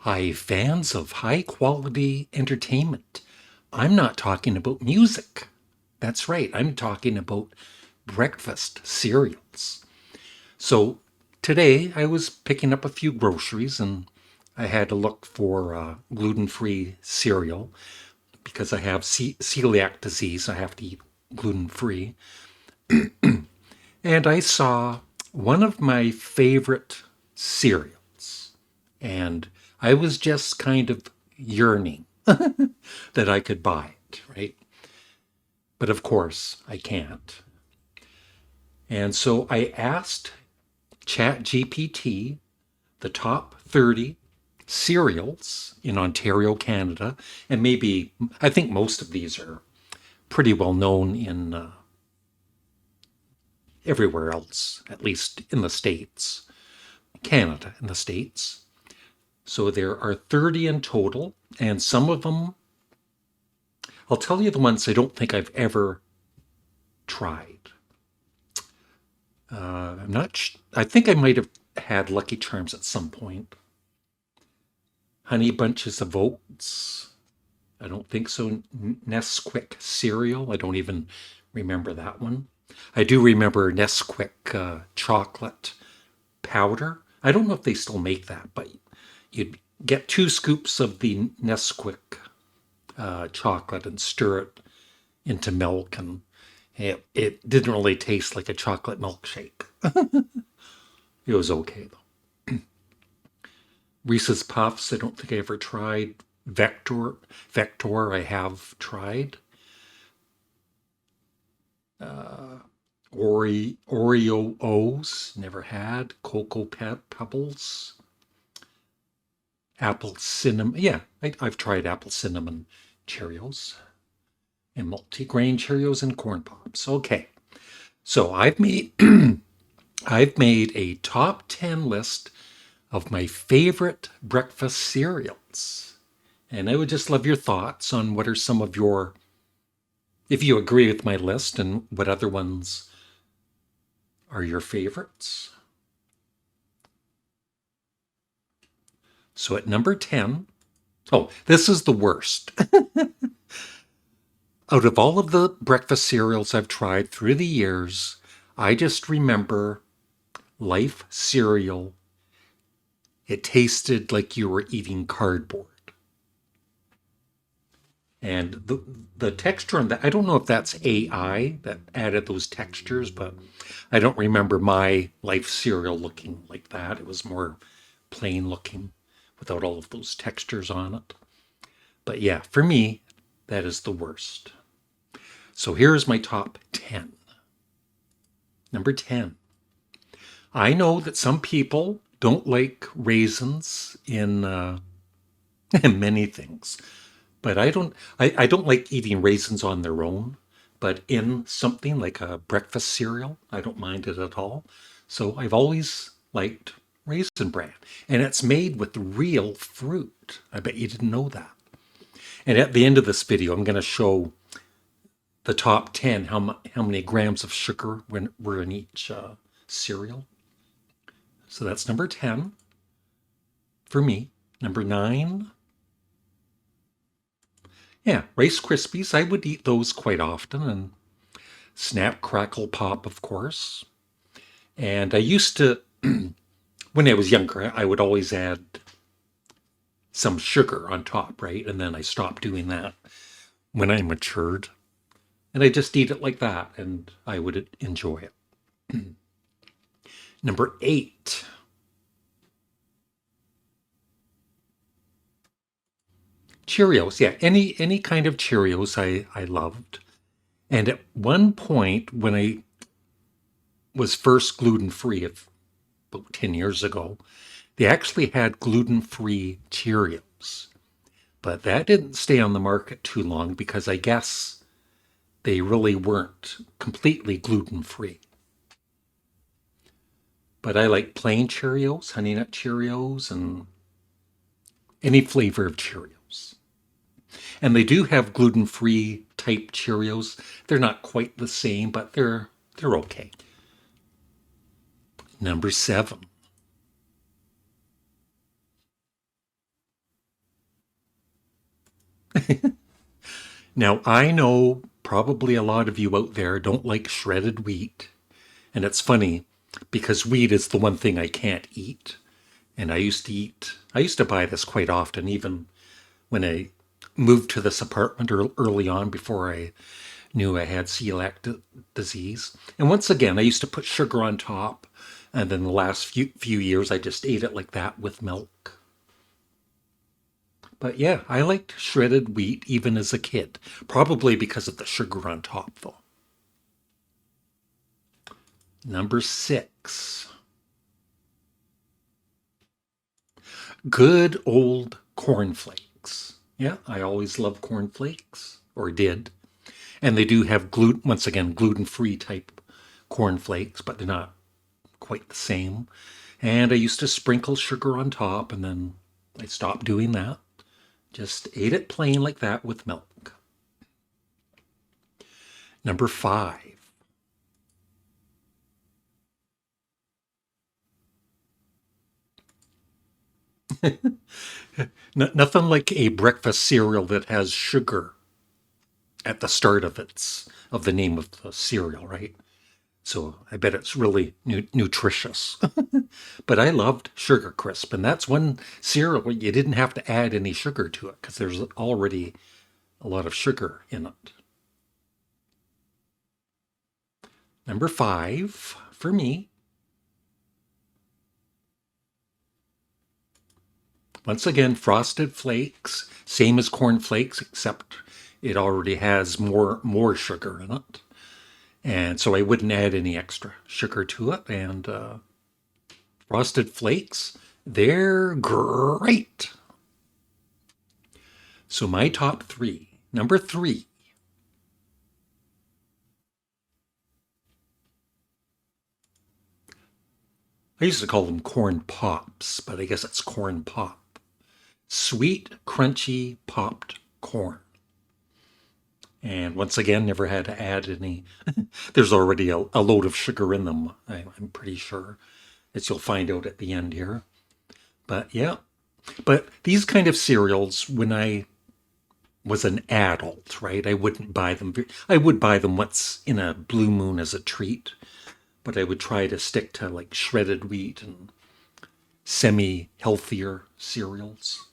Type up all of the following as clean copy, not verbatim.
Hi, fans of high quality entertainment. I'm not talking about music. That's right, I'm talking about breakfast cereals. So today I was picking up a few groceries and I had to look for gluten free cereal because I have celiac disease. I have to eat gluten free. And I saw one of my favorite cereals. And I was just kind of yearning that I could buy it, right? But of course, I can't. And so I asked ChatGPT the top 30 cereals in Ontario, Canada, and maybe I think most of these are pretty well known in everywhere else, at least in the States, Canada in the States. So there are 30 in total, and some of them, I'll tell you the ones I don't think I've ever tried. I'm not. I think I might have had Lucky Charms at some point. Honey Bunches of Oats. I don't think so. Nesquik cereal. I don't even remember that one. I do remember Nesquik chocolate powder. I don't know if they still make that, but you'd get 2 scoops of the Nesquik chocolate and stir it into milk, and it didn't really taste like a chocolate milkshake. It was okay though. Reese's Puffs, I don't think I ever tried. Vector, I have tried. Oreo O's, never had. Cocoa Pebbles. Apple cinnamon. Yeah, I've tried apple cinnamon Cheerios and multigrain Cheerios and corn pops. Okay, so I've made a top 10 list of my favorite breakfast cereals. And I would just love your thoughts on what are some of your, if you agree with my list, and what other ones are your favorites. So at number 10, oh, this is the worst. Out of all of the breakfast cereals I've tried through the years, I just remember Life cereal. It tasted like you were eating cardboard. And the texture on that, I don't know if that's AI that added those textures, but I don't remember my Life cereal looking like that. It was more plain looking without all of those textures on it. But yeah, for me, that is the worst. So here's my top 10. Number 10. I know that some people don't like raisins in many things, but I don't like eating raisins on their own, but in something like a breakfast cereal, I don't mind it at all. So I've always liked Raisin Bran, and it's made with real fruit. I bet you didn't know that. And at the end of this video, I'm going to show the top 10, how many grams of sugar were in each cereal. So that's number 10 for me. Number 9, yeah, Rice Krispies. I would eat those quite often, and Snap, Crackle, Pop, of course. And I used to, when I was younger, I would always add some sugar on top, right? And then I stopped doing that when I matured. And I just eat it like that, and I would enjoy it. Number 8. Cheerios. Yeah, any kind of Cheerios I loved. And at one point, when I was first gluten free, about 10 years ago, they actually had gluten free Cheerios. But that didn't stay on the market too long because I guess they really weren't completely gluten free. But I like plain Cheerios, Honey Nut Cheerios, and any flavor of Cheerios. And they do have gluten free type Cheerios. They're not quite the same, but they're okay. Number 7. Now, I know probably a lot of you out there don't like shredded wheat. And it's funny because wheat is the one thing I can't eat. And I used to buy this quite often, even when I moved to this apartment early on before I knew I had celiac disease. And once again, I used to put sugar on top. And then the last few years, I just ate it like that with milk. But yeah, I liked shredded wheat even as a kid, probably because of the sugar on top, though. Number 6, good old cornflakes. Yeah, I always loved cornflakes, or did. And they do have once again, gluten-free type cornflakes, but they're not quite the same. And I used to sprinkle sugar on top, and then I stopped doing that. Just ate it plain like that with milk. Number 5. Nothing like a breakfast cereal that has sugar at the start of the name of the cereal, right? So I bet it's really nutritious. But I loved Sugar Crisp, and that's one cereal where you didn't have to add any sugar to it because there's already a lot of sugar in it. Number 5 for me, once again, Frosted Flakes, same as Corn Flakes, except it already has more sugar in it. And so I wouldn't add any extra sugar to it. And Frosted Flakes, they're great. So my top 3. Number 3, I used to call them corn pops, but I guess it's corn pop. Sweet, crunchy, popped corn. And once again, never had to add any. There's already a load of sugar in them, I'm pretty sure, as you'll find out at the end here. But yeah, but these kind of cereals, when I was an adult, right, I wouldn't buy them. I would buy them once in a blue moon as a treat, but I would try to stick to like shredded wheat and semi healthier cereals.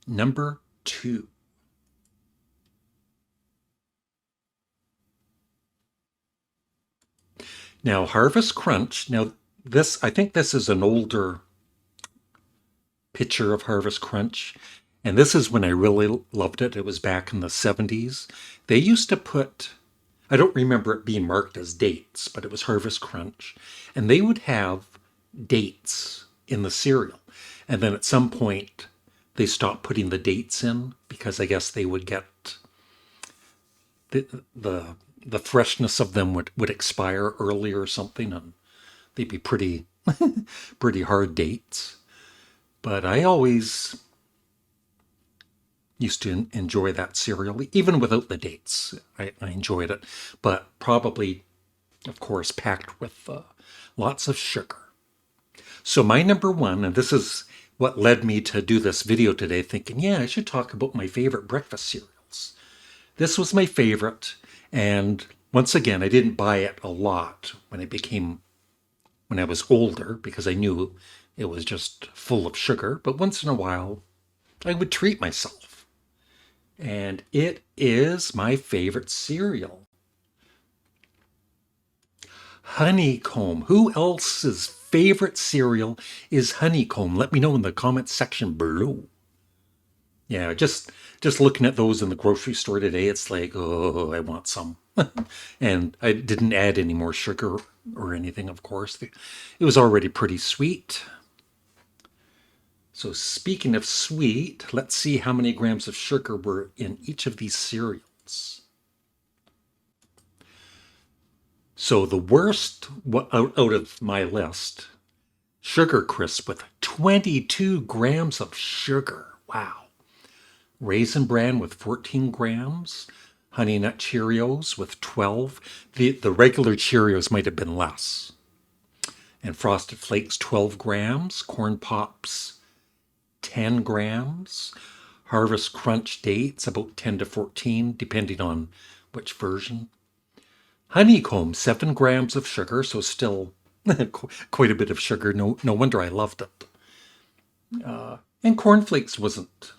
Number 2. Now, Harvest Crunch. Now, I think this is an older picture of Harvest Crunch. And this is when I really loved it. It was back in the 70s. They used to put, I don't remember it being marked as dates, but it was Harvest Crunch. And they would have dates in the cereal. And then at some point, they stopped putting the dates in because I guess they would get the, the the freshness of them would expire early or something, and they'd be pretty hard dates. But I always used to enjoy that cereal, even without the dates. I enjoyed it, but probably, of course, packed with lots of sugar. So my number 1, and this is what led me to do this video today, thinking, yeah, I should talk about my favorite breakfast cereals. This was my favorite, and once again, I didn't buy it a lot when I was older because I knew it was just full of sugar, but once in a while, I would treat myself. And it is my favorite cereal. Honeycomb. Who else's favorite cereal is honeycomb? Let me know in the comments section below. Yeah, just looking at those in the grocery store today, it's like, oh, I want some. And I didn't add any more sugar or anything, of course. It was already pretty sweet. So speaking of sweet, let's see how many grams of sugar were in each of these cereals. So the worst out of my list, Sugar Crisp with 22 grams of sugar. Wow. Raisin Bran with 14 grams. Honey Nut Cheerios with 12. The regular Cheerios might have been less. And Frosted Flakes, 12 grams. Corn Pops, 10 grams. Harvest Crunch dates, about 10 to 14, depending on which version. Honeycomb, 7 grams of sugar, so still quite a bit of sugar. No wonder I loved it. And cornflakes wasn't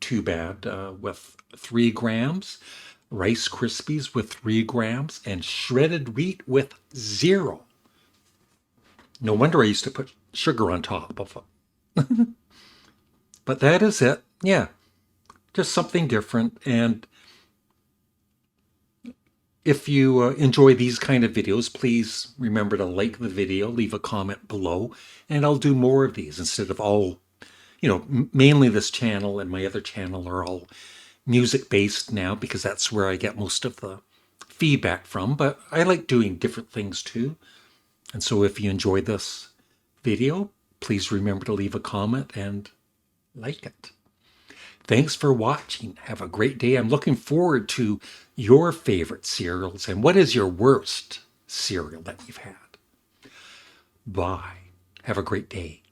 too bad with 3 grams. Rice Krispies with 3 grams. And shredded wheat with 0. No wonder I used to put sugar on top of it. But that is it. Yeah, just something different. And if you enjoy these kind of videos, please remember to like the video, leave a comment below, and I'll do more of these instead of all, mainly this channel and my other channel are all music based now because that's where I get most of the feedback from. But I like doing different things too. And so if you enjoy this video, please remember to leave a comment and like it. Thanks for watching. Have a great day. I'm looking forward to your favorite cereals and what is your worst cereal that you've had. Bye. Have a great day.